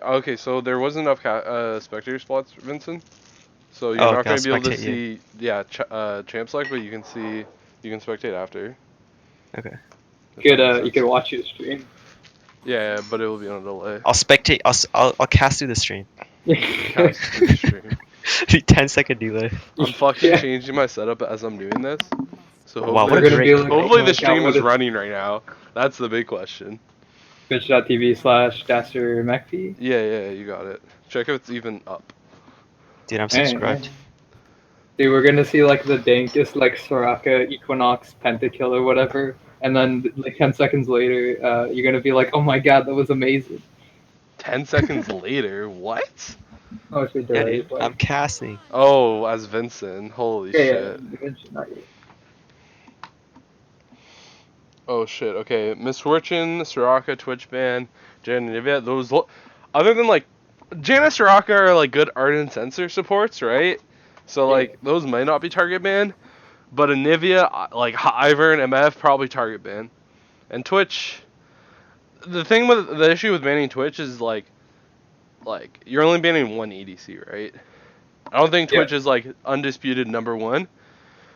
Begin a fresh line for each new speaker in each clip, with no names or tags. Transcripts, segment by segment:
okay, so there wasn't enough spectator spots, Vincent. So you're not
okay,
going
I'll
to be able to
spectate you.
see, champ select, but you can spectate after.
Okay.
If that makes
You
sense.
could watch your stream.
Yeah, but it will be on a delay.
I'll spectate. I'll cast through the stream.
Cast through the stream.
10-second delay.
I'm fucking
Yeah.
changing my setup as I'm doing this. So
Wow,
hopefully,
what a
They're gonna
great
be like,
call.
hopefully
oh
the
my god,
stream
what
is
is
running right now. That's the big question.
twitch.tv/DasterMcPhee?
Yeah, you got it. Check if it's even up.
Dude, I'm
Hey,
subscribed.
hey. Dude, we're gonna see like the dankest like Soraka Equinox Pentakill or whatever, and then like 10 seconds later, you're gonna be like, oh my god, that was amazing.
10 seconds later, what?
Oh, it's been
Yeah,
delayed,
dude,
like,
I'm casting.
Oh, as Vincent. Holy
yeah,
shit.
not yet.
Oh shit. Okay, Misfortune, Soraka, Twitch ban, Jan and Nivea. Other than like, Jan and Soraka are like good Ardent Sensor supports, right? So like
Yeah.
those might not be target ban, but Anivia, like Ivor and MF probably target ban, and Twitch. The issue with banning Twitch is like you're only banning one EDC, right? I don't think Twitch is like undisputed number one.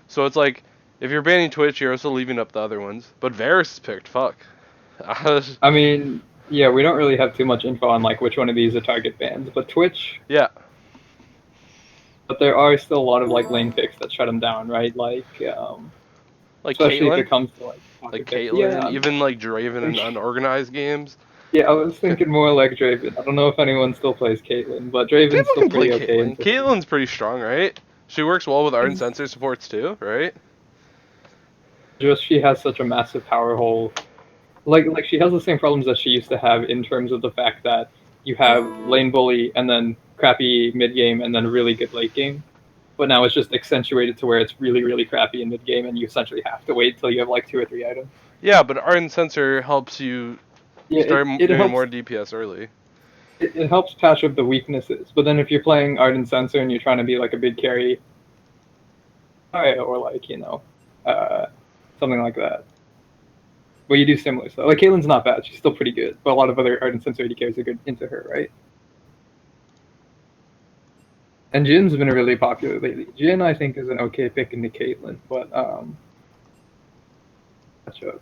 So it's like, if you're banning Twitch, you're also leaving up the other ones. But Varus is picked, fuck.
I mean, yeah, we don't really have too much info on like which one of these are target bans, but Twitch.
Yeah.
But there are still a lot of like lane picks that shut them down, right? Like especially
Caitlyn?
if it comes to like
Caitlyn,
yeah,
even like Draven in unorganized games.
yeah, I was thinking more like Draven. I don't know if anyone still plays Caitlyn, but Draven's
People
still
can play
pretty okay.
Caitlyn. Caitlyn's pretty strong, right? She works well with Ardent Sensor supports too, right?
Just she has such a massive power hole. Like she has the same problems that she used to have in terms of the fact that you have lane bully and then crappy mid game and then really good late game. But now it's just accentuated to where it's really, really crappy in mid game, and you essentially have to wait till you have like 2 or 3 items.
Yeah, but Ardent Sensor helps you start doing more DPS early.
It helps patch up the weaknesses, but then if you're playing Ardent Sensor and you're trying to be like a big carry, or like something like that, well, you do similar stuff. Like Caitlyn's not bad; she's still pretty good, but a lot of other Ardent Sensor AD carries are good into her, right? And Jin's been really popular lately. Jin, I think, is an okay pick into Caitlyn, but catch up.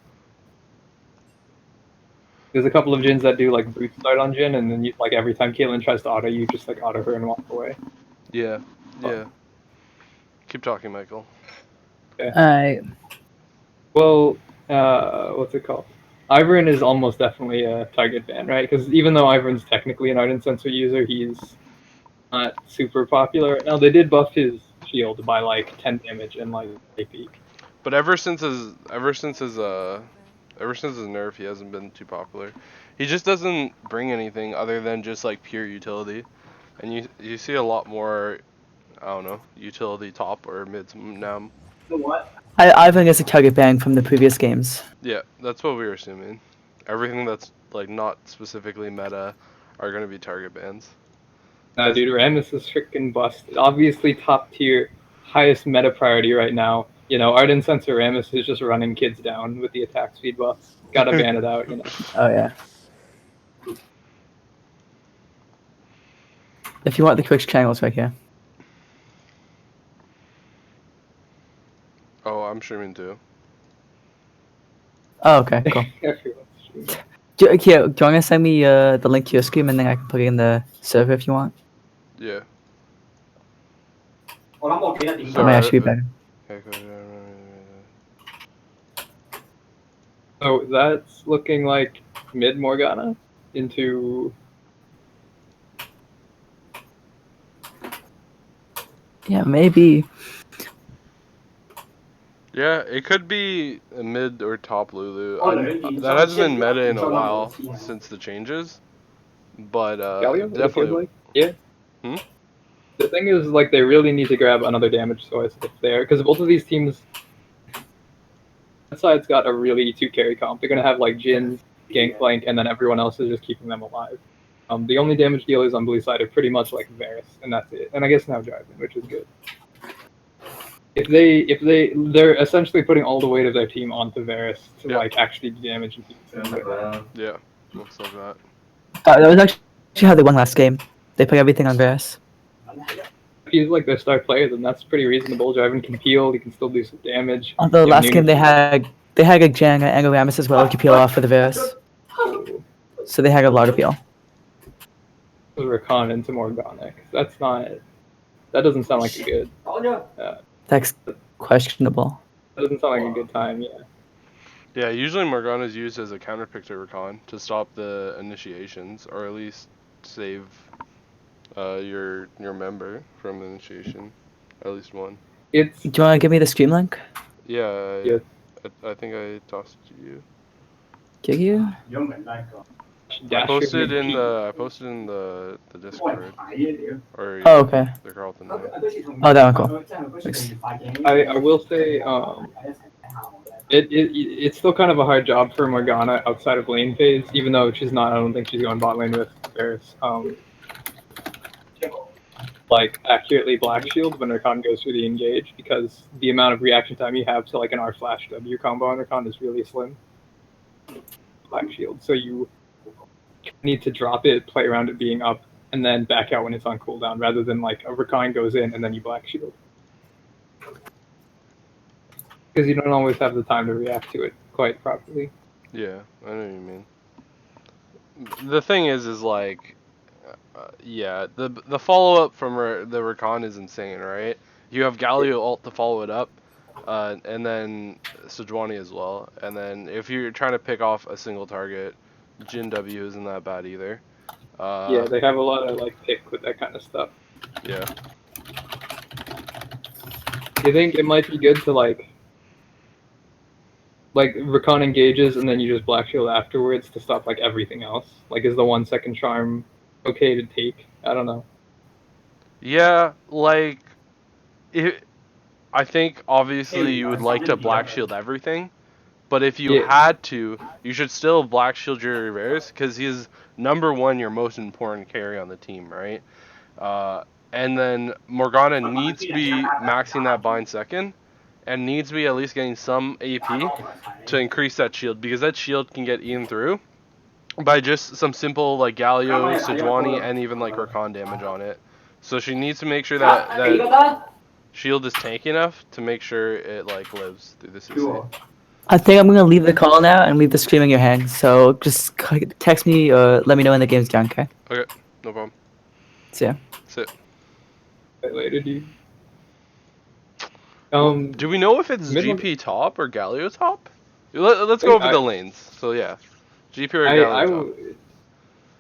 There's a couple of Jins that do like boot start on Jin, and then you, like every time Caitlyn tries to auto, you just like auto her and walk away.
Yeah. Keep talking, Michael.
Okay. Well, what's it called? Ivern is almost definitely a target ban, right? Because even though Ivern's technically an Ardent Sensor user, he's not super popular right now. They did buff his shield by like 10 damage and like AP.
But ever since his nerf, he hasn't been too popular. He just doesn't bring anything other than just like pure utility, and you see a lot more, I don't know, utility top or mids now.
I think it's a target ban from the previous games.
Yeah, that's what we were assuming. Everything that's like not specifically meta are gonna be target bans.
Nah, dude, Rammus is freaking busted. Obviously, top tier, highest meta priority right now. You know, Ardent Sensor Rammus is just running kids down with the attack speed buffs. Gotta ban it out, you know.
Oh yeah. If you want the Twitch channel, it's right here.
Oh, I'm streaming too.
Oh, okay, cool. Do you want to send me the link to your stream and then I can put it in the server if you want?
Yeah.
That might actually be better.
So that's looking like mid Morgana into.
Yeah, maybe.
Yeah, it could be a mid or top Lulu. That hasn't been meta in a while since the changes, but definitely.
Like, yeah.
Hmm?
The thing is, like, they really need to grab another damage source if there, because both of these teams. That side's got a really 2 carry comp. They're gonna have like Jin, Gangplank, and then everyone else is just keeping them alive. The only damage dealers on blue side are pretty much like Varus, and that's it. And I guess now Jarvan, which is good. They're essentially putting all the weight of their team onto Varus to like actually do damage and keep them.
Yeah, looks like that.
That was actually how they won last game. They put everything on Varus.
If he's like their star player, then that's pretty reasonable. Draven can peel, he can still do some damage.
Although
You have
last game
Nunu-
they had a Jang and a Rammus as well who could peel off for the Varus. So they had a lot of peel.
Rakan into Morgana. 'Cause that's not. That doesn't sound like a good.
That's questionable.
That doesn't sound like a good time. Yeah.
Yeah, usually Morgana is used as a counterpick to Rakan to stop the initiations, or at least save your member from initiation, at least one.
It's
Do you want to give me the stream link?
Yeah,
Yeah.
I think I tossed it to you.
Give you?
I posted in the Discord or
Oh, okay.
the Carleton.
Oh, that one, cool. Thanks.
I will say it's still kind of a hard job for Morgana outside of lane phase, even though she's not. I don't think she's going bot lane with Varus. Like accurately black shield when Rakan goes through the engage, because the amount of reaction time you have to like an R flash W combo on Rakan is really slim. Black shield, so you need to drop it, play around it being up, and then back out when it's on cooldown, rather than like a Rakan goes in and then you black shield. Because you don't always have the time to react to it quite properly.
Yeah, I know what you mean. The thing is like, yeah, the follow up from the Rakan is insane, right? You have Galio ult to follow it up, and then Sejuani as well, and then if you're trying to pick off a single target, Jin W isn't that bad either.
Yeah, they have a lot of like pick with that kind of stuff.
Yeah.
Do you think it might be good to like Rakan engages and then you just black shield afterwards to stop like everything else? Like, is the 1 second charm okay to take? I don't know.
Yeah, like, I think obviously you would like to black shield everything, but if you
Yeah.
had to, you should still black shield your Varus because he's number one, your most important carry on the team, right? And then Morgana needs to be maxing that bind second, and needs to be at least getting some AP to increase that shield, because that shield can get eaten through by just some simple like Galio, Sejuani, and even like Rakan damage on it. So she needs to make sure that shield is tanky enough to make sure it like lives through the CC.
I think I'm gonna leave the call now and leave the stream in your hands. So just text me or let me know when the game's done, okay?
Okay, no problem.
See ya.
That's it.
Later, dude.
Do we know if it's
Midland-
GP top or Galio top? Let's go over the lanes. So yeah, GP or Galio top.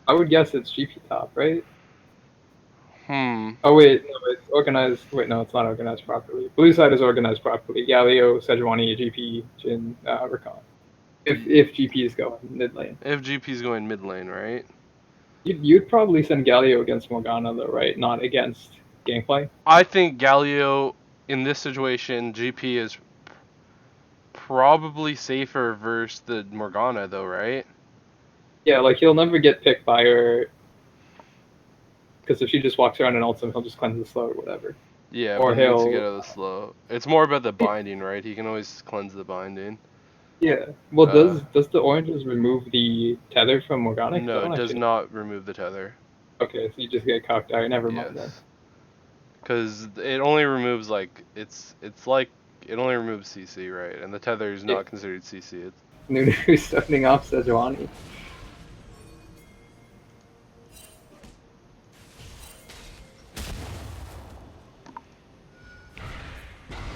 I would guess it's GP top, right?
Hmm.
Oh wait, no, it's organized. Wait, no, it's not organized properly. Blue side is organized properly. Galio, Sejuani, GP, Jin, Rakan. If GP is going mid lane,
If GP's going mid lane, right?
you'd probably send Galio against Morgana though, right? Not against gameplay.
I think Galio in this situation, GP is probably safer versus the Morgana though, right?
Yeah, like he'll never get picked by her. Because if she just walks around and ults him, he'll just cleanse the slow or whatever.
Yeah,
Or
but he needs to
he'll-
get out of the slow. It's more about the binding, right? He can always cleanse the binding.
Yeah. Well, does the oranges remove the tether from Morgana? 'Cause I
No,
don't
it does
actually-
not remove the tether.
Okay, so you just get cocked out. Never mind then.
Yes. Because it only removes like it's like it only removes CC, right? And the tether is not considered CC. It's
Nunu starting off Sejuani.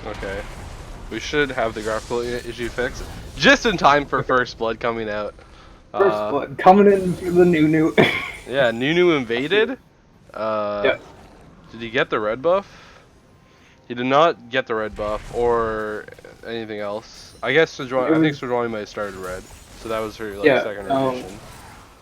okay. We should have the graphical issue fixed just in time for First Blood coming out.
First blood coming in for the Nunu.
Yeah, Nunu invaded.
Yep.
Did he get the red buff? He did not get the red buff or anything else. I guess Sejuani, I think Sejuani might have started red, so that was her like
Yeah,
second rotation.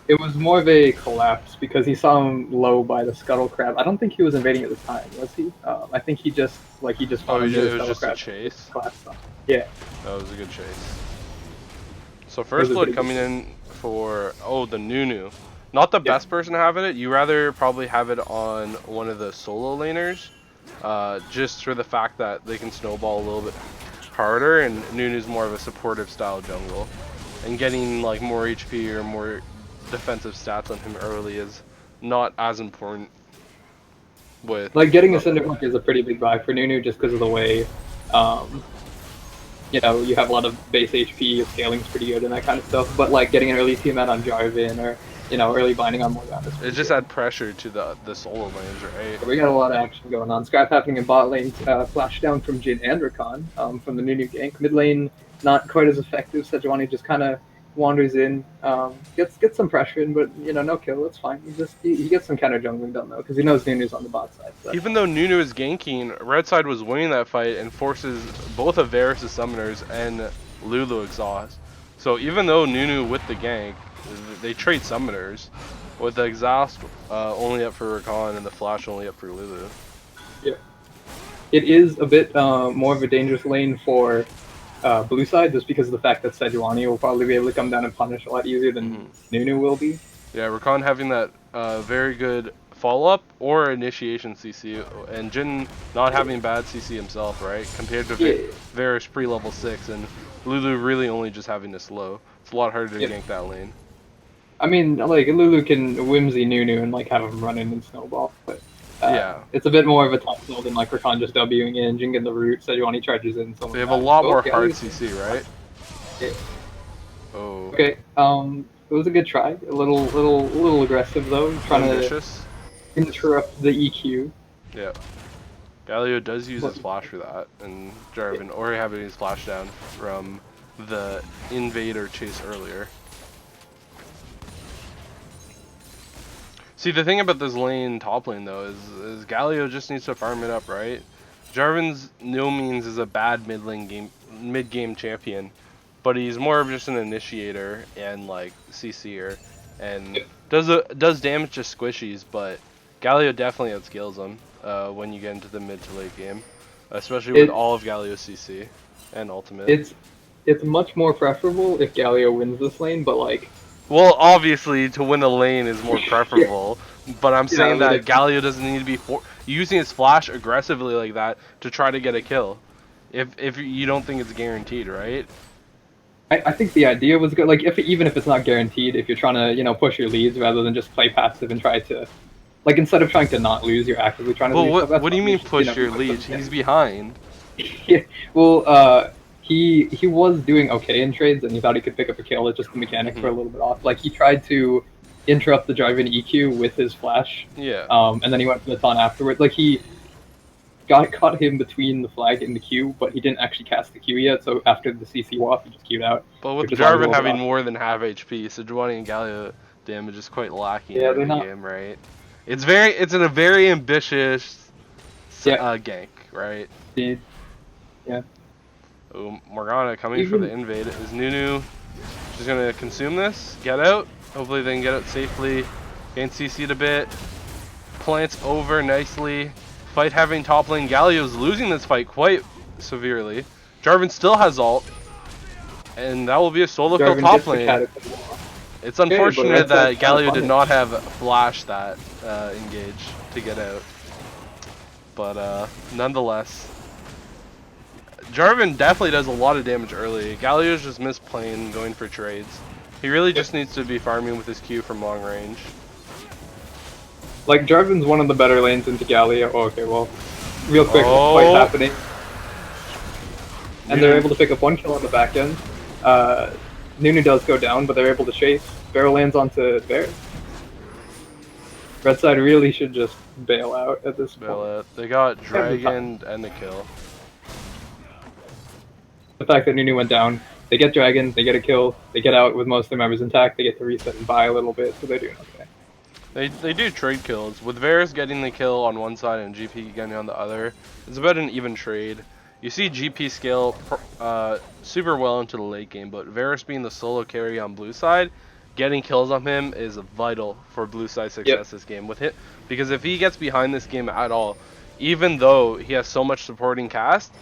It was more of a collapse because he saw him low by the scuttle crab. I don't think he was invading at the time, was he? I think he just
Oh,
found him near the
it was
scuttle
just a
crab.
chase.
Collapsed on him. Yeah.
That was a good chase. So
was
First
a
Blood
pretty
coming in for the Nunu. Not the best person to have it. You rather probably have it on one of the solo laners, just for the fact that they can snowball a little bit harder, and Nunu's more of a supportive style jungle, and getting like more HP or more defensive stats on him early is not as important with
Like getting a Cinderhook is a pretty big buy for Nunu just because of the way, you know, you have a lot of base HP, scaling's pretty good and that kind of stuff. But like getting an early team out on Jarvan or early binding on Morgana.
it just add pressure to the solo lanes, right?
We got a lot of action going on. Scrap happening in bot lane, flash down from Jin and Rakan from the Nunu gank. Mid lane, not quite as effective. Sejuani just kind of wanders in, gets some pressure in, but no kill. It's fine. He gets some counter jungling done though, because he knows Nunu's on the bot side. So.
Even though Nunu is ganking, Red side was winning that fight and forces both of Varus' summoners and Lulu exhaust. So even though Nunu with the gank, they trade summoners, with the exhaust only up for Rakan and the flash only up for Lulu.
Yeah, it is a bit more of a dangerous lane for blue side, just because of the fact that Sejuani will probably be able to come down and punish a lot easier than Nunu will be.
Yeah, Rakan having that very good follow-up or initiation CC, and Jin not having bad CC himself, right? Compared to Varus pre-level 6, and Lulu really only just having to slow. It's a lot harder to gank that lane.
I mean, like, Lulu can whimsy Nunu and, like, have him run in and snowball, but it's a bit more of a tough build than, like, Rakan just Wing in, Jin getting the root, Sejuani charges in.
They have a lot more hard CC, right?
Yeah.
Oh.
Okay, it was a good try. A little aggressive, though. Trying
ambitious.
To interrupt the EQ.
Yeah. Galio does use his flash for that, and Jarvan already having his flash down from the invader chase earlier. See, the thing about this lane, top lane though, is Galio just needs to farm it up, right? Jarvan's no means is a bad mid game champion, but he's more of just an initiator and like CC'er, and does damage to squishies, but Galio definitely outscales him when you get into the mid to late game, especially with all of Galio's CC and ultimate.
It's much more preferable if Galio wins this lane, but like.
Well, obviously, to win a lane is more preferable, but I'm saying that Galio doesn't need to be using his flash aggressively like that to try to get a kill, if you don't think it's guaranteed, right?
I think the idea was good. Like, even if it's not guaranteed, if you're trying to push your leads rather than just play passive and try to, like, instead of trying to not lose, you're actively trying to.
Well, what do you mean push your leads? He's behind.
Yeah. Well, He was doing okay in trades, and he thought he could pick up a kill. It's just the mechanics were a little bit off. Like, he tried to interrupt the Jarvan EQ with his flash.
Yeah.
And then he went for the taunt afterwards. Like, he caught him between the flag and the Q, but he didn't actually cast the Q yet. So after the CC off, he just Q'd out.
But with Jarvan having more than half HP, Sejuani and Galio damage is quite lacking in the game, right? It's in a very ambitious gank, right?
Indeed. Yeah.
Oh, Morgana coming for the invade. Is Nunu just gonna consume this? Get out? Hopefully they can get out safely. Gain CC'd a bit. Plants over nicely. Fight having top lane. Galio's losing this fight quite severely. Jarvan still has ult. And that will be a solo kill top lane. It's unfortunate that Galio did not have flash that engage to get out. But nonetheless, Jarvan definitely does a lot of damage early. Galio's just misplaying, going for trades. He really just needs to be farming with his Q from long range.
Like, Jarvan's one of the better lanes into Galio. Oh, okay, well, real quick, fight happening. And they're able to pick up one kill on the back end. Nunu does go down, but they're able to chase. Barrel lands onto Varus. Red side really should just bail out at this point.
They got Dragon and the kill.
The fact that Nunu went down, they get Dragon, they get a kill, they get out with most of their members intact, they get to reset and buy a little bit, so they're doing okay.
They do trade kills. With Varus getting the kill on one side and GP getting on the other, it's about an even trade. You see GP scale super well into the late game, but Varus being the solo carry on blue side, getting kills on him is vital for blue side success this game. With it, because if he gets behind this game at all, even though he has so much supporting cast,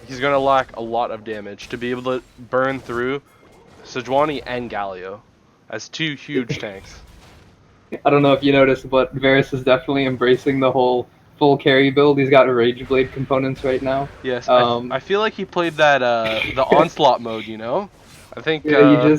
he's going to lack a lot of damage to be able to burn through Sejuani and Galio as two huge tanks.
I don't know if you noticed, but Varus is definitely embracing the whole full carry build. He's got Rage Blade components right now.
Yes, I feel like he played that the onslaught mode, you know? I think
yeah,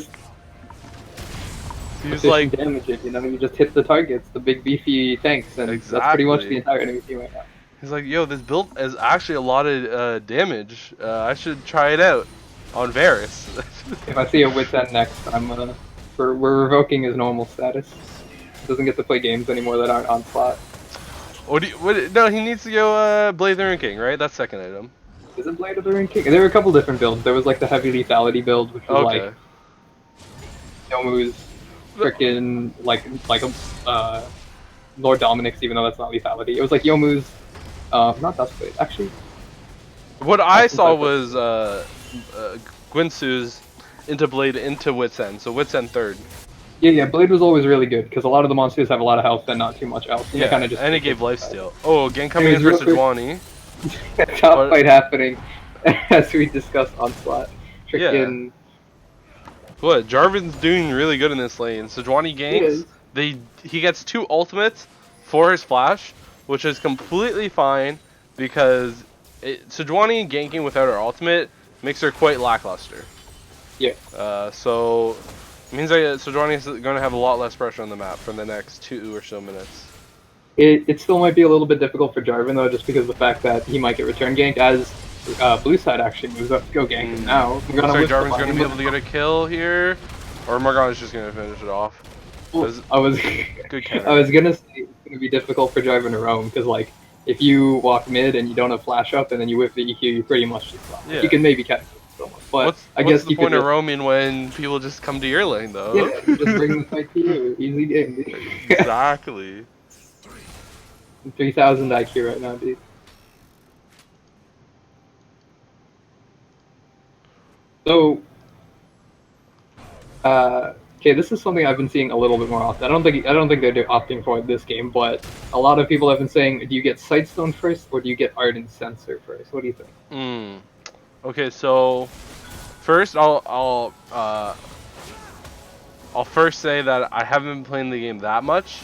He's
efficient
like,
damage it. You just hit the targets, the big beefy tanks, and that's pretty much
Exactly.
the entire enemy team right now.
he's like, yo, this build is actually a lot of damage. I should try it out on Varus.
If I see a Wit's End next, we're revoking his normal status. He doesn't get to play games anymore that aren't on slot.
No, he needs to go Blade the Rune King, right? That's second item.
Is it Blade of the Rune King? There were a couple different builds. There was like the heavy lethality build, which was
Okay.
like Yomu's frickin' like Lord Dominic's, even though that's not lethality. It was like Yomu's, not Duskblade, actually.
What I
That's
saw
like-
was Gwinsu's into Blade into Wit's End, so Wit's End third.
Yeah, Blade was always really good because a lot of the monsters have a lot of health and not too much else. And they kind of just
and it gave lifesteal. Oh, again coming
It
in
was
for
real
Sejuani.
top fight happening as we discussed on slot. Frickin'
What? Jarvan's doing really good in this lane. Sejuani ganks.
is.
He gets 2 ultimates for his flash, which is completely fine because Sejuani ganking without her ultimate makes her quite lackluster.
Yeah.
So it means that Sejuani is going to have a lot less pressure on the map for the next 2 or so minutes.
It still might be a little bit difficult for Jarvan though, just because of the fact that he might get return ganked as blue side actually moves up to go gank him now.
Looks like Jarvan's going to be able to get a kill here, or Morgana's just going to finish it off.
I was
Good counter.
I was gonna say it's gonna be difficult for Jarvan to roam because like if you walk mid and you don't have flash up and then you whip the EQ, you pretty much just stop.
Yeah.
You can maybe catch someone, but I guess
what's the
you
point
could
of roaming when people just come to your lane though?
just bring the fight to you. Easy game, dude.
Exactly.
3000 IQ right now, dude. So, okay, this is something I've been seeing a little bit more often. I don't think they're opting for it this game, but a lot of people have been saying, do you get Sightstone first or do you get Ardent Sensor first? What do you think?
Okay, so first I'll first say that I haven't been playing the game that much,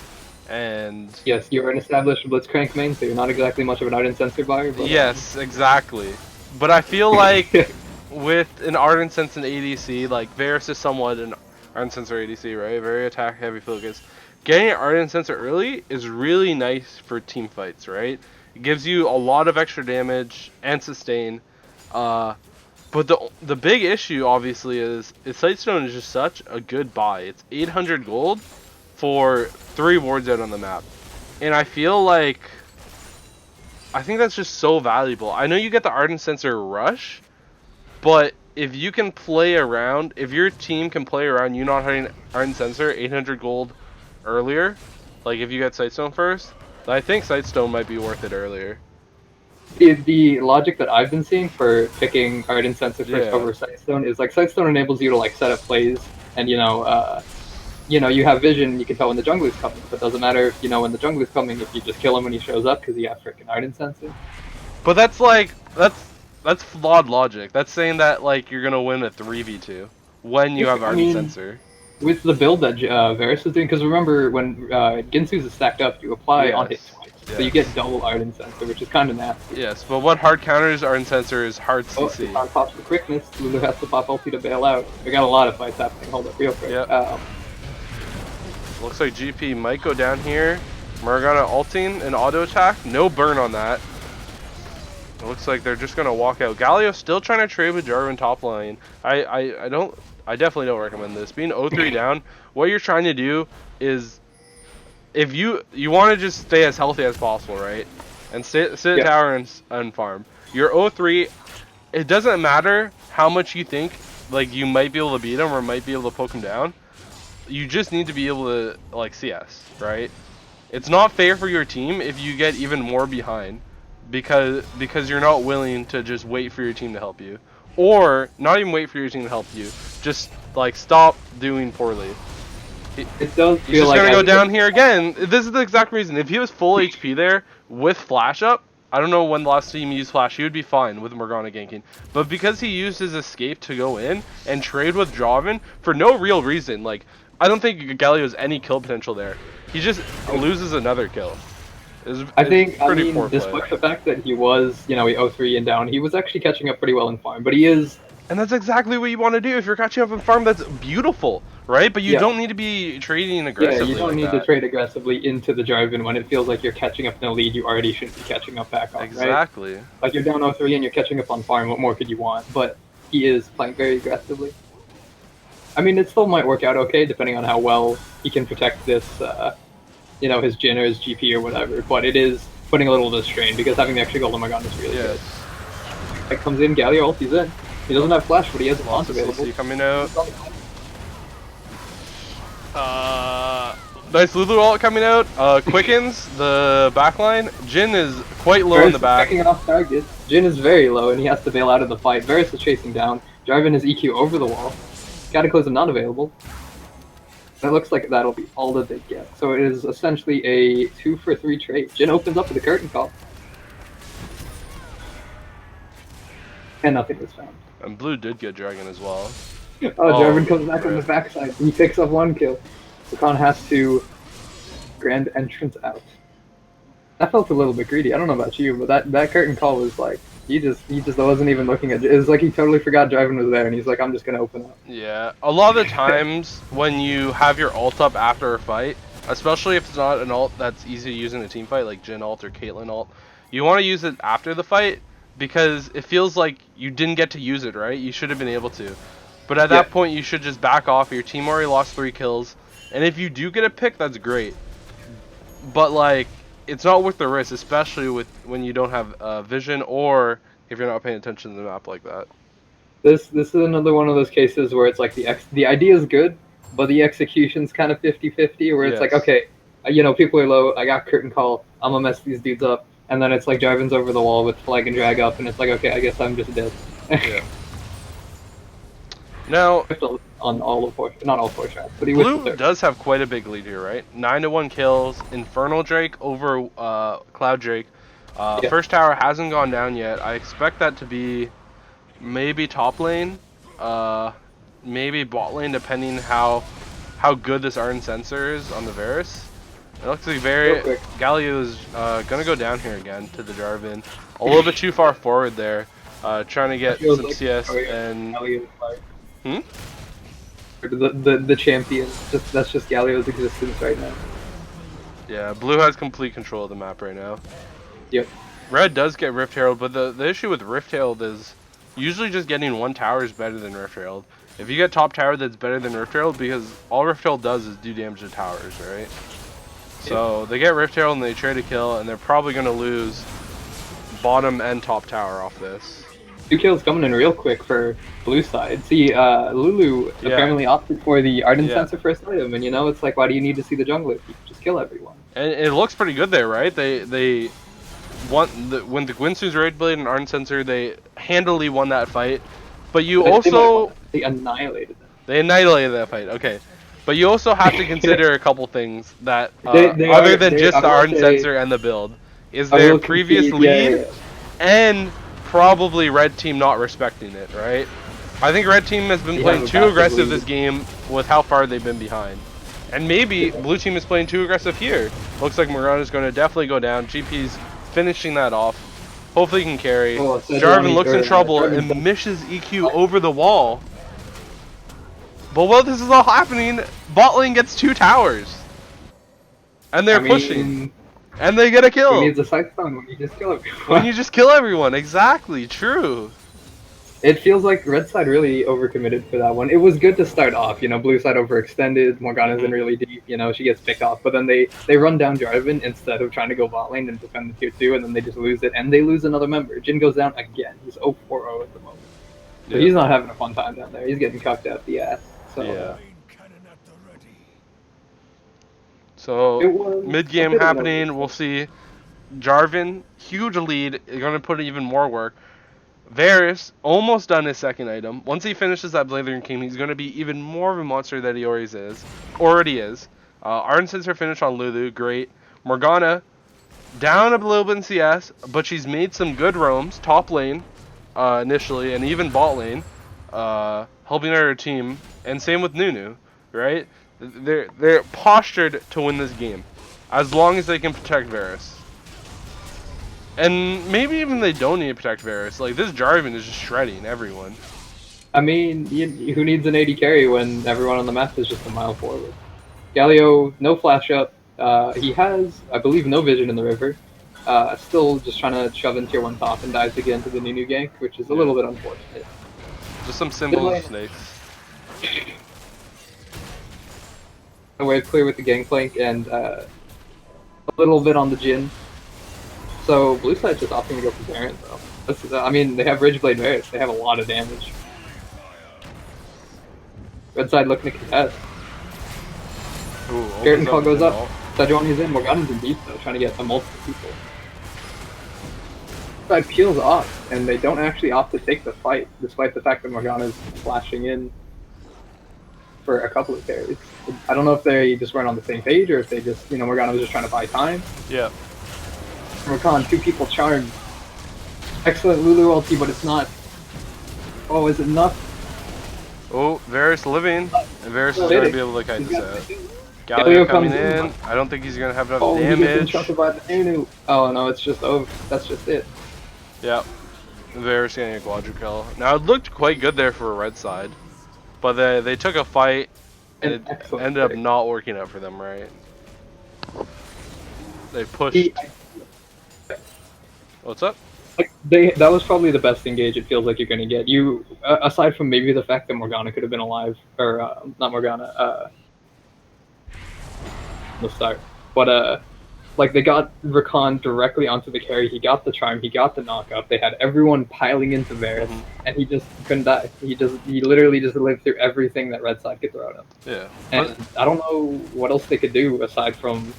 and
Yes, you're an established Blitzcrank main, so you're not exactly much of an Ardent Sensor buyer. But,
yes, exactly. But I feel like with an Ardent Sense and ADC, like Varus is somewhat an Ardent Sensor ADC, right? Very attack heavy focus. Getting an Ardent Sensor early is really nice for team fights, right? It gives you a lot of extra damage and sustain. But the big issue obviously is Sightstone is just such a good buy. It's 800 gold for 3 wards out on the map. And I feel like I think that's just so valuable. I know you get the Ardent Sensor rush, but if you can play around, if your team can play around you not having Ardent Sensor 800 gold earlier, like if you get Sightstone first, I think Sightstone might be worth it earlier.
The logic that I've been seeing for picking Ardent Sensor first
Yeah.
over Sightstone is like Sightstone enables you to like set up plays, and you have vision. You can tell when the jungler's coming, but it doesn't matter if you know when the jungler's coming if you just kill him when he shows up because you have freaking Ardent Sensor.
But that's like that's flawed logic. That's saying that like you're gonna win a 3v2 when you have Ardent Sensor.
With the build that Varus is doing, because remember when Ginsu's is stacked up, you apply on hit twice, so you get double Ardent Sensor, which is kind of nasty.
Yes, but what hard counters Ardent Sensor is hard
Oh,
CC.
on pops the quickness. Lulu has to pop ulti to bail out. We got a lot of fights happening. Hold up real quick.
Yep. Looks like GP might go down here. Morgana ulting an auto attack. No burn on that. It looks like they're just gonna walk out. Galio still trying to trade with Jarvan top lane. I definitely don't recommend this. Being 0-3 down, what you're trying to do is if you want to just stay as healthy as possible, right? And sit at tower and farm. You're 0-3. It doesn't matter how much you think like you might be able to beat him or might be able to poke him down. You just need to be able to like CS, right? It's not fair for your team if you get even more behind because you're not willing to just wait for your team to help you, or not even wait for your team to help you. Just like stop doing poorly.
It does
He's
feel
just
like
gonna go down here again. This is the exact reason. If he was full HP there with flash up, I don't know when the last time he used flash, he would be fine with Morgana ganking. But because he used his escape to go in and trade with Jarvan for no real reason, like I don't think Galio has any kill potential there. He just loses another kill.
I mean,
poor
despite
play.
the fact that he was, 0-3 and down, he was actually catching up pretty well in farm. But he is,
And that's exactly what you want to do. If you're catching up in farm, that's beautiful, right? But you
Yeah.
don't need to be trading
Yeah,
aggressively.
you don't
like
need
that.
to trade aggressively into the Jarvan when it feels like you're catching up in a lead you already shouldn't be catching up back on, right?
Exactly.
Like you're down 0-3 and you're catching up on farm, what more could you want? But he is playing very aggressively. I mean, it still might work out okay, depending on how well he can protect this, his Jhin or his GP or whatever, but it is putting a little bit of strain, because having the extra Golden Magon is really good. It comes in, Galio ulti's in. He doesn't have flash, but he has a taunt available.
CC coming out. Nice Lulu ult coming out. Quickens the backline. Jhin is quite low in the back.
Backing off target. Jhin is very low, and he has to bail out of the fight. Varus is chasing down. Jarvan is EQ over the wall. Cataclysm not available. That looks like that'll be all that they get. So it is essentially a 2-for-3 trade. Jhin opens up with a curtain call. And nothing was found.
And blue did get dragon as well.
Oh, Jarvan comes back on the backside. He picks up 1 kill. Rakan has to grand entrance out. That felt a little bit greedy. I don't know about you, but that curtain call was like, he just wasn't even looking at it. It was like he totally forgot Jarvan was there, and he's like, I'm just gonna open up.
Yeah, a lot of the times when you have your ult up after a fight, especially if it's not an ult that's easy to use in a team fight, like Jhin ult or Caitlyn ult, you want to use it after the fight, because it feels like you didn't get to use it, right? You should have been able to. But at that point, you should just back off. Your team already lost 3 kills. And if you do get a pick, that's great. But, like, it's not worth the risk, especially when you don't have vision, or if you're not paying attention to the map like that.
This is another one of those cases where it's like the idea is good, but the execution's kind of 50-50, where it's like, okay, people are low, I got curtain call, I'm gonna mess these dudes up. And then it's like Jarvan's over the wall with flag and drag up, and it's like, okay, I guess I'm just dead.
Yeah. Now,
on not all 4 shots, but he
blue does have quite a big lead here, right? 9-1 kills, Infernal Drake over Cloud Drake. First tower hasn't gone down yet. I expect that to be maybe top lane, maybe bot lane, depending how good this Ardent Sensor is on the Varus. It looks like Galio is gonna go down here again to the Jarvan. A little bit too far forward there, trying to get some CS and.
The champion. That's just Galio's existence right now.
Yeah, blue has complete control of the map right now.
Yep.
Red does get Rift Herald, but the issue with Rift Herald is usually just getting 1 tower is better than Rift Herald. If you get top tower, that's better than Rift Herald, because all Rift Herald does is do damage to towers, right? So they get Rift Herald and they trade a kill, and they're probably going to lose bottom and top tower off this.
2 kills coming in real quick for blue side. See, Lulu apparently opted for the Ardent Sensor first item, and it's like, why do you need to see the jungler? You can just kill everyone.
And it looks pretty good there, right? They won when the Gwynsu's Raid Blade and Ardent Sensor, they handily won that fight. But
they annihilated them.
They annihilated that fight. Okay. But you also have to consider a couple things that, other than just the Ardent Sensor and the build, is their previous lead, and probably red team not respecting it, right? I think red team has been playing too aggressive this game with how far they've been behind. And maybe blue team is playing too aggressive here. Looks like Morgana is going to definitely go down. GP's finishing that off. Hopefully he can carry. Jarvan looks in trouble and misses EQ over the wall. But while this is all happening, bot lane gets 2 towers. And they're pushing. And they get a kill.
Who needs a sight stone when you just kill everyone?
When you just kill everyone, exactly, true.
It feels like red side really overcommitted for that one. It was good to start off, blue side overextended, Morgana's in really deep, she gets picked off, but then they run down Jarvan instead of trying to go bot lane and defend the tier 2, and then they just lose it, and they lose another member. Jhin goes down again. He's 0-4-0 at the moment. So he's not having a fun time down there. He's getting cucked out the ass.
So mid-game happening, we'll see Jarvan, huge lead, going to put in even more work. Varus, almost done his second item. Once he finishes that Blazing King, he's going to be even more of a monster than he already is. Ardent Sensor finish on Lulu, great. Morgana, down a little bit in CS, but she's made some good roams, top lane initially, and even bot lane, helping her team. And same with Nunu, right? They're postured to win this game, as long as they can protect Varus. And maybe even they don't need to protect Varus. Like, this Jarvan is just shredding everyone.
I mean, who needs an 80 carry when everyone on the map is just a mile forward? Galio, no flash up. He has, I believe, no vision in the river. Still just trying to shove in tier 1 top and dives again to the Nunu gank, which is a little bit unfortunate.
Just some symbols, snakes.
A wave clear with the gangplank and a little bit on the Jhin. So blue side's just opting to go for Baron though. I mean, they have Ridgeblade Varus. They have a lot of damage. Red side looking to contest. Carleton call goes up. Sejuani's in. Morgana's in deep though, trying to get to multiple people. Red side peels off, and they don't actually opt to take the fight, despite the fact that Morgana's flashing in for a couple of carries. I don't know if they just weren't on the same page, or if they just, Morgana was just trying to buy time.
Yeah.
Rakan, 2 people charmed. Excellent Lulu ulti, but it's not. Oh, is it enough?
Oh, Varus living, and Varus is going to be able to kite this out.
Galio
Galio coming
comes
in.
in.
I don't think he's going to have enough
Oh, he gets
damage.
interrupted by the Nunu. Oh no, it's just over. That's just it.
Yeah. Varus getting a quadra kill. Now it looked quite good there for a red side, but they took a fight and it ended up not working out for them, right? They pushed. What's up?
Like that was probably the best engage it feels like you're gonna get. You aside from maybe the fact that Morgana could have been alive, or not Morgana, the start, but like they got Rakan directly onto the carry. He got the charm. He got the knockup. They had everyone piling into Varus, and he just couldn't die. He literally just lived through everything that red side could throw at him.
Yeah.
And I don't know what else they could do aside from.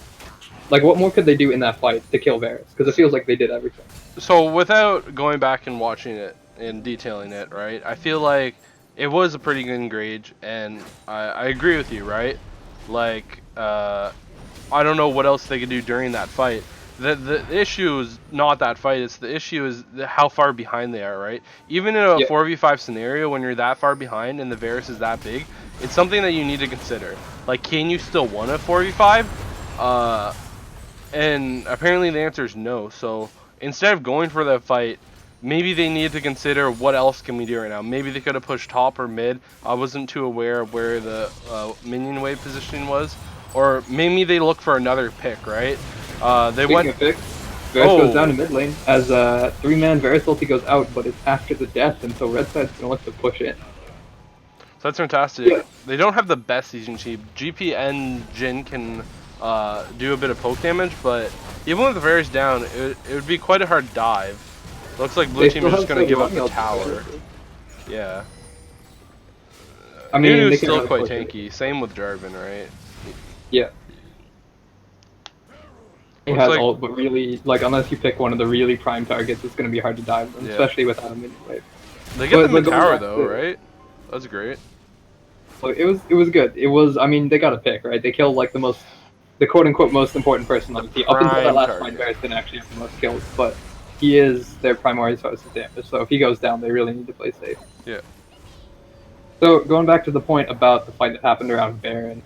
Like, what more could they do in that fight to kill Varus? Because it feels like they did everything.
So, without going back and watching it and detailing it, right, I feel like it was a pretty good engage, and I agree with you, right? Like, I don't know what else they could do during that fight. The issue is not that fight, it's the issue is how far behind they are, right? Even in a 4v5 scenario, when you're that far behind and the Varus is that big, it's something that you need to consider. Like, can you still win a 4v5? And apparently the answer is no. So instead of going for that fight, maybe they need to consider what else can we do right now. Maybe they could have pushed top or mid. I wasn't too aware of where the minion wave positioning was. Or maybe they look for another pick, right? They went.
Varus goes down to mid lane as 3-man Varus ulti goes out, but it's after the death, and so red side's gonna look to push in.
So that's fantastic. Yeah. They don't have the best season cheap. GP and Jhin can do a bit of poke damage, but even with the Varus down, it would be quite a hard dive. Looks like blue team is just going to give up the tower. Yeah. I mean, Nunu's still quite tanky. Same with Jarvan, right?
Yeah. He has ult, but really, like, unless you pick one of the really prime targets, it's going to be hard to dive them, especially without a minion wave.
They get them a tower though, right? That's great.
Well, it was good. It was, I mean, they got a pick, right? They killed like the quote-unquote most important person on the team. Up until that last fight, Varus didn't actually have the most kills, but he is their primary source of damage, so if he goes down, they really need to play safe.
Yeah.
So, going back to the point about the fight that happened around Baron,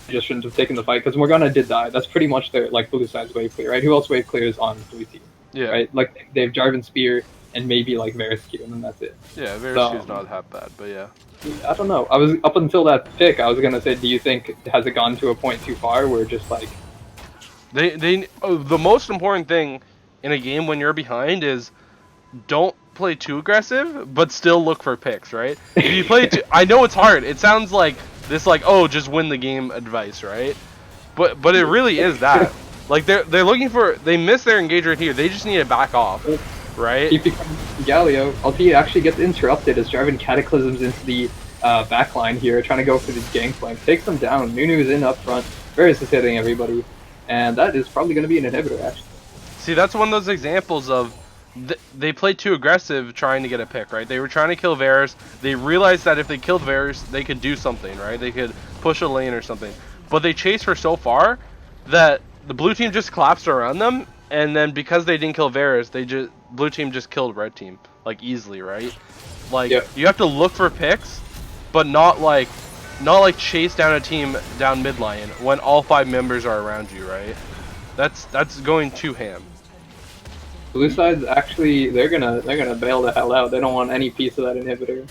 just shouldn't have taken the fight, because Morgana did die. That's pretty much their, like, blue side's wave clear, right? Who else wave clears on blue team?
Yeah.
Right? Like, they have Jarvan Spear, and maybe, like, Varus Q, and then that's it.
Yeah, Varus Q's not half bad, but yeah.
I don't know. I was up until that pick. I was gonna say, do you think has it gone to a point too far where just like
the most important thing in a game when you're behind is don't play too aggressive, but still look for picks, right? If you play too, I know it's hard. It sounds like this, like, oh, just win the game advice, right? But it really is that. Like they're looking for, they miss their engage right here. They just need to back off. Right?
He becomes Galio. Ulti actually gets interrupted as Jarvan cataclysms into the backline here, trying to go for the gangplank. Takes them down. Nunu's in up front. Varus is hitting everybody. And that is probably going to be an inhibitor, actually.
See, that's one of those examples of they played too aggressive trying to get a pick, right? They were trying to kill Varus. They realized that if they killed Varus, they could do something, right? They could push a lane or something. But they chased for so far that the blue team just collapsed around them. And then because they didn't kill Varus, blue team just killed red team, like, easily, right? Like, you have to look for picks, but not like chase down a team down mid lane when all 5 members are around you, right? That's going too ham.
Blue side's actually they're gonna bail the hell out. They don't want any piece of that inhibitor.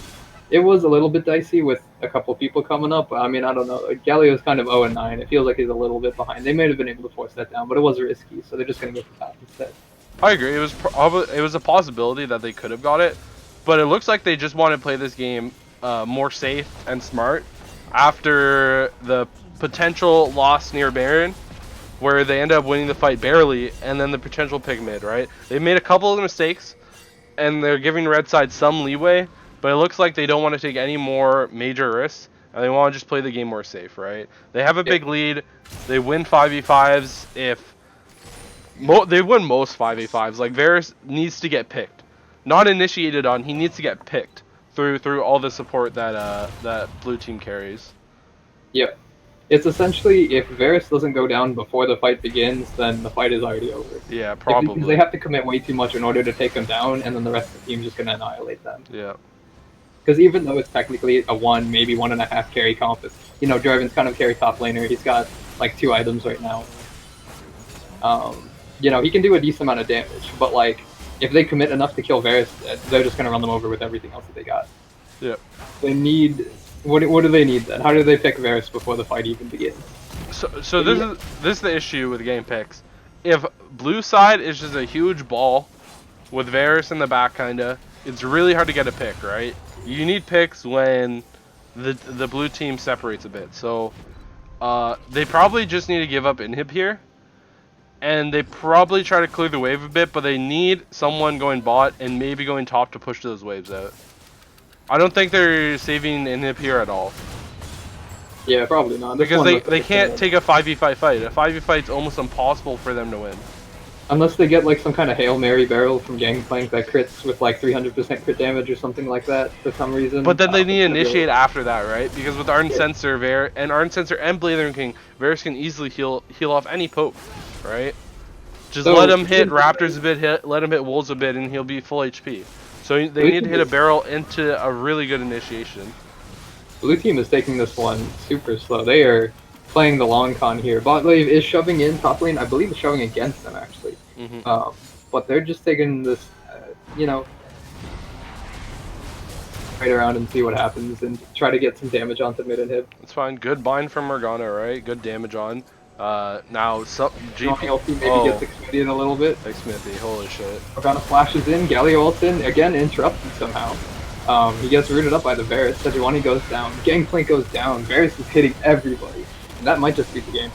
It was a little bit dicey with a couple people coming up. I mean, I don't know. Galio's kind of 0-9. It feels like he's a little bit behind. They may have been able to force that down, but it was risky, so they're just gonna go for top instead.
I agree. It was a possibility that they could have got it, but it looks like they just want to play this game more safe and smart after the potential loss near Baron, where they end up winning the fight barely, and then the potential pick mid, right? They made a couple of mistakes, and they're giving red side some leeway, but it looks like they don't want to take any more major risks, and they want to just play the game more safe, right? They have a big lead. They win 5v5s if... they win most 5v5s. Like, Varus needs to get picked. Not initiated on, he needs to get picked through all the support that that blue team carries.
Yep. It's essentially, if Varus doesn't go down before the fight begins, then the fight is already over.
Yeah, probably.
Because they have to commit way too much in order to take him down, and then the rest of the team's just going to annihilate them.
Yeah.
Because even though it's technically a 1, maybe 1.5 carry comp, you know, Jarvan's kind of carry top laner. He's got like 2 items right now. You know, he can do a decent amount of damage, but like, if they commit enough to kill Varus, they're just going to run them over with everything else that they got.
Yeah.
They need... What do they need then? How do they pick Varus before the fight even begins?
So this is the issue with game picks. If blue side is just a huge ball with Varus in the back, kinda, it's really hard to get a pick, right? You need picks when the blue team separates a bit. So they probably just need to give up inhib here, and they probably try to clear the wave a bit, but they need someone going bot and maybe going top to push those waves out. I don't think they're saving inhib here at all.
Yeah, probably not.
Because they can't take a 5v5 fight. A 5v5 fight's almost impossible for them to win.
Unless they get like some kind of Hail Mary barrel from Gangplank that crits with like 300% crit damage or something like that for some reason.
But then they need to initiate after that, right? Because with Ardent Sensor, Ardent Sensor and Blazing King, Varus can easily heal off any poke, right? Just let him hit Raptors a bit, let him hit Wolves a bit, and he'll be full HP. So they need to hit a barrel into a really good initiation.
Blue team is taking this one super slow. They are playing the long con here. Bot lane is shoving in, top lane I believe is shoving against them actually. But they're just taking this, you know, right around and see what happens and try to get some damage onto mid and hip.
It's fine. Good bind from Morgana, right? Good damage on. Now GP
maybe gets expedited a little bit.
Like Smithy, holy shit.
Morgana flashes in, Galio ults in, again interrupted somehow. He gets rooted up by the Varus, Sejuani goes down, Gangplank goes down, Varus is hitting everybody. And that might just be the game.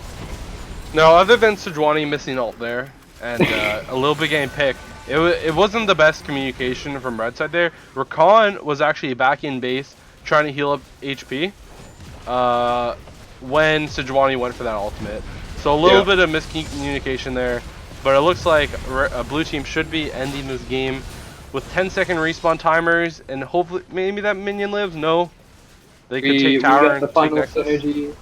No, other than Sejuani missing ult there, and a little bit getting picked, it wasn't the best communication from red side there. Rakan was actually back in base, trying to heal up HP. When Sejuani went for that ultimate. So a little bit of miscommunication there, but it looks like a blue team should be ending this game with 10-second respawn timers, and hopefully maybe that minion lives. No, they could take tower and
the
take
final
Nexus.
synergy.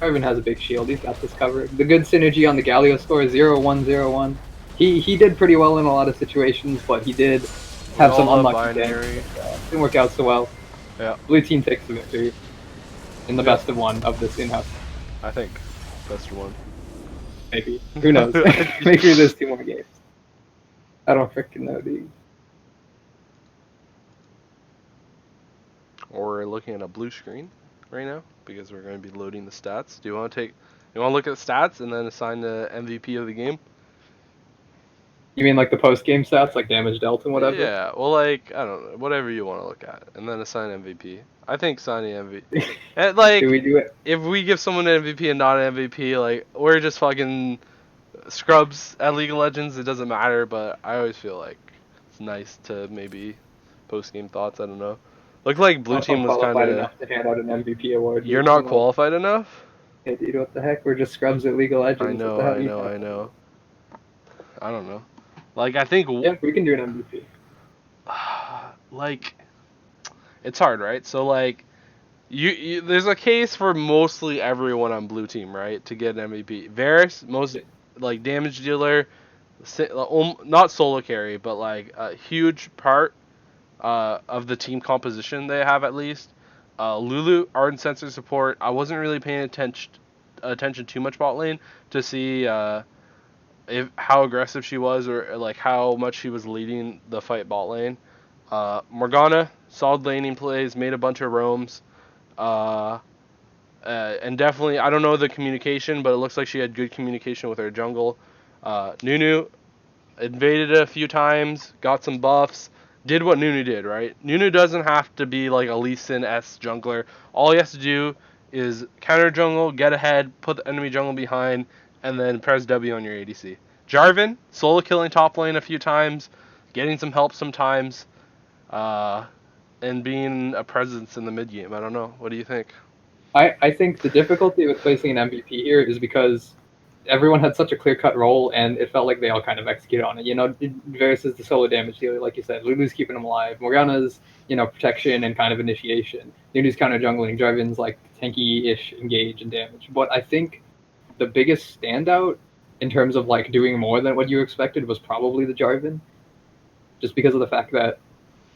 Irvin has a big shield. He's got this covered. The good synergy on the Galio score 0-1-0-1. He did pretty well in a lot of situations, but he did have some unlucky damage. Didn't work out so well.
Yeah.
Blue team takes the victory in the best of one of this in-house.
I think best of one.
Maybe. Who knows? Maybe there's 2 more games. I don't freaking know, dude.
We're looking at a blue screen right now because we're going to be loading the stats. Do you want to look at the stats and then assign the MVP of the game?
You mean like the post-game stats, like damage dealt and whatever?
Yeah, well, like, I don't know, whatever you want to look at, and then assign MVP. I think signing MVP. And, like,
Do we do it?
If we give someone an MVP and not an MVP, like, we're just fucking scrubs at League of Legends. It doesn't matter, but I always feel like it's nice to maybe post-game thoughts. I don't know. Looked like blue team was kind of
enough to hand out an MVP award.
You're not qualified enough?
Hey, dude, what the heck? We're just scrubs at League of Legends.
I know. I don't know. Like, I think...
Yeah, we can do an MVP.
Like, it's hard, right? So, like, you there's a case for mostly everyone on blue team, right, to get an MVP. Varus, most, like, damage dealer, not solo carry, but, like, a huge part of the team composition they have, at least. Lulu, Ardent Sensor support. I wasn't really paying attention too much bot lane to see how aggressive she was, or like how much she was leading the fight bot lane. Morgana, solid laning plays, made a bunch of roams. And definitely, I don't know the communication, but it looks like she had good communication with her jungle. Nunu invaded a few times, got some buffs, did what Nunu did, right? Nunu doesn't have to be like a Lee Sin-esque jungler. All he has to do is counter jungle, get ahead, put the enemy jungle behind, and then press W on your ADC. Jarvan, solo killing top lane a few times, getting some help sometimes, and being a presence in the mid game. I don't know. What do you think?
I think the difficulty with placing an MVP here is because everyone had such a clear-cut role, and it felt like they all kind of executed on it. You know, Varus is the solo damage dealer, like you said. Lulu's keeping him alive. Morgana's, protection and kind of initiation. Nunu's counter jungling. Jarvan's like tanky-ish engage and damage. But I think the biggest standout in terms of like doing more than what you expected was probably the Jarvan, just because of the fact that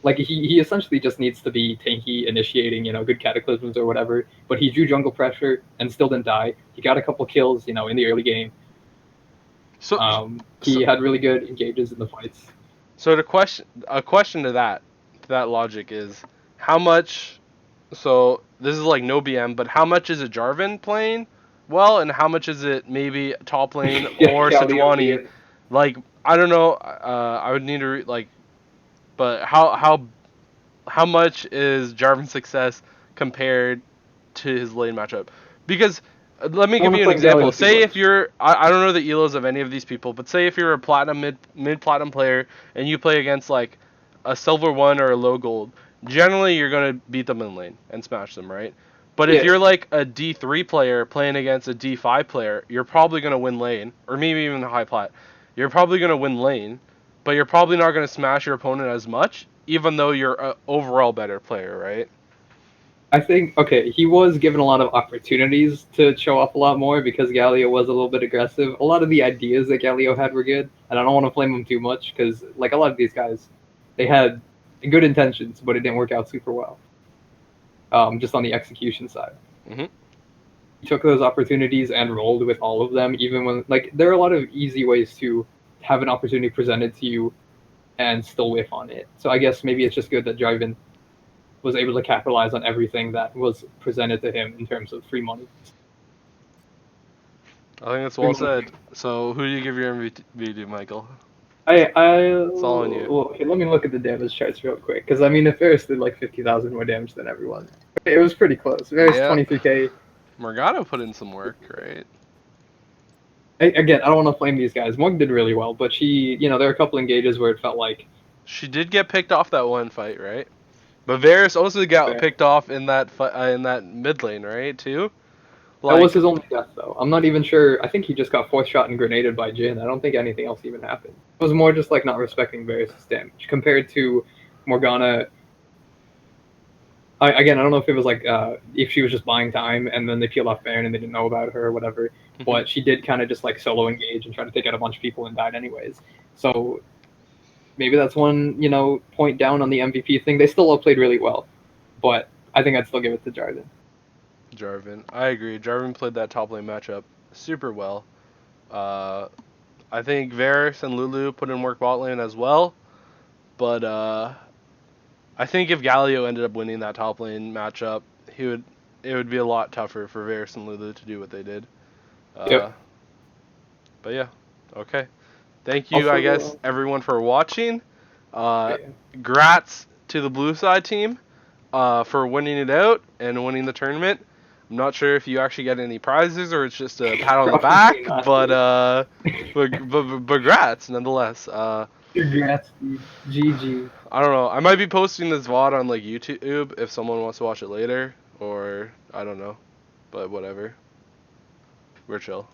like he essentially just needs to be tanky, initiating, good cataclysms or whatever. But he drew jungle pressure and still didn't die. He got a couple kills, in the early game. He had really good engages in the fights.
So a question to that logic is how much. So this is like no BM, but how much is it Jarvan playing well, and how much is it maybe top lane or Sejuani? Like I don't know. I would need to but how much is Jarvan's success compared to his lane matchup? Because let me give you an example. Say if you're, I don't know the elos of any of these people, but say if you're a platinum mid platinum player and you play against like a silver 1 or a low gold, generally you're gonna beat them in lane and smash them, right? But if you're like a D3 player playing against a D5 player, you're probably gonna win lane, or maybe even a high plat. You're probably gonna win lane, but you're probably not gonna smash your opponent as much, even though you're an overall better player, right?
I think, he was given a lot of opportunities to show off a lot more because Galio was a little bit aggressive. A lot of the ideas that Galio had were good, and I don't want to blame him too much because, like, a lot of these guys, they had good intentions, but it didn't work out super well. Just on the execution side.
Mm-hmm.
He took those opportunities and rolled with all of them, even when, like, there are a lot of easy ways to have an opportunity presented to you and still whiff on it. So I guess maybe it's just good that Jarvan was able to capitalize on everything that was presented to him in terms of free money.
I think that's well said. So who do you give your MVP to, Michael?
It's
all on you.
Well, okay, let me look at the damage charts real quick, because I mean, if Varus did like 50,000 more damage than everyone, it was pretty close. Varus 23k.
Morgana put in some work, right?
Again, I don't want to blame these guys. Morg did really well, but she, there were a couple engages where it felt like
she did get picked off that one fight, right? But Varus also got picked off in that in that mid lane, right? Too.
Like, that was his only death, though. I'm not even sure. I think he just got 4th shot and grenaded by Jhin. I don't think anything else even happened. It was more just like not respecting Varus' damage compared to Morgana. I don't know if it was like if she was just buying time and then they peeled off Baron and they didn't know about her or whatever. But she did kind of just like solo engage and try to take out a bunch of people and died anyways. So maybe that's one, point down on the MVP thing. They still all played really well, but I think I'd still give it to Jarvan.
I agree. Jarvan played that top lane matchup super well. I think Varus and Lulu put in work bot lane as well, but I think if Galio ended up winning that top lane matchup, it would be a lot tougher for Varus and Lulu to do what they did. But yeah, okay. Thank you, also, everyone for watching. Grats to the blue side team for winning it out and winning the tournament. I'm not sure if you actually get any prizes or it's just a pat on the back, but grats nonetheless.
Congrats, GG.
I don't know. I might be posting this VOD on like YouTube if someone wants to watch it later, or I don't know, but whatever. We're chill.